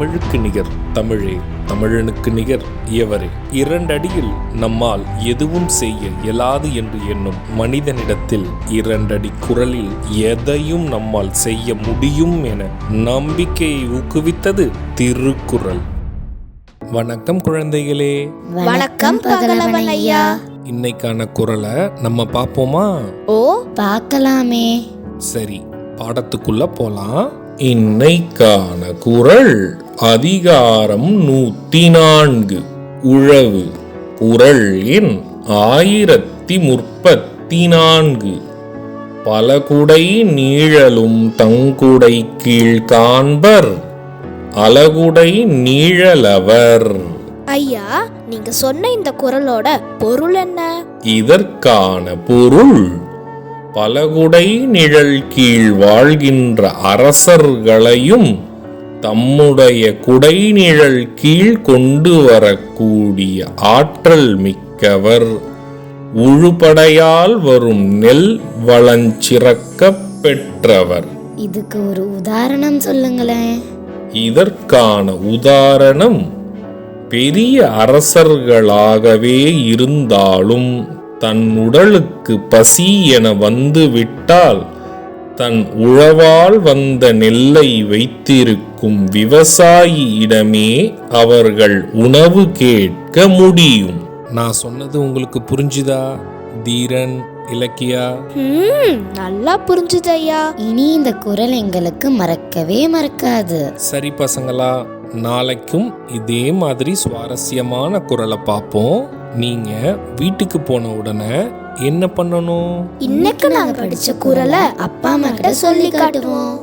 தமிழுக்கு நிகர் தமிழே, தமிழனுக்கு நிகர் எவரே. 2 அடியில் நம்மால் எதுவும் செய்ய இயலாது என்று எண்ணும் மனிதனிடத்தில் 2 அடி குரலில் எதையும் நம்மால் செய்ய முடியும் என நம்பிக்கையை ஊக்குவித்தது திருக்குறள். வணக்கம் குழந்தைகளே. வணக்கம் பகலவன் ஐயா. இன்னைக்கான குறளை நம்ம பார்ப்போமா? ஓ, பார்க்கலாமே. சரி, பாடத்துக்குள்ள போலாம். இன்னைக்கான குறள் அதிகாரம் 104 உழவு. குறள் எண் 1034. பலகுடை நீழலும் தங்குடை கீழ் காண்பர் அலகுடை நீழலவர். ஐயா, நீங்க சொன்ன இந்த குறளோட பொருள் என்ன? இதற்கான பொருள், பலகுடை நிழல் கீழ் வாழ்கின்ற அரசர்களையும் தம்முடைய குடை நிழல் கீழ் கொண்டு வரக்கூடிய ஆற்றல் மிக்கவர், உழுபடையால் வரும் நெல் வளஞ்சிறக்க பெற்றவர். இதுக்கு ஒரு உதாரணம் சொல்லுங்களேன். இதற்கான உதாரணம், பெரிய அரசர்களாகவே இருந்தாலும் தன் உடலுக்கு பசி என வந்து விட்டால் தன் உழவால் வந்த நெல்லை வைத்திருக்கும் விவசாயியிடமே அவர்கள் உணவு கேட்க முடியும். நான் சொன்னது உங்களுக்கு புரிஞ்சுதா தீரன், இலக்கியா? நல்லா புரிஞ்சுது ஐயா. இனி இந்த குறள் எங்களுக்கு மறக்கவே மறக்காது. சரி பசங்களா, நாளைக்கும் இதே மாதிரி சுவாரஸ்யமான குறளை பார்ப்போம். நீங்க வீட்டுக்கு போன உடனே என்ன பண்ணணும்? இன்னைக்கு நாங்க படிச்ச குறளை அப்பா அம்மா கிட்ட சொல்லி காட்டுவோம்.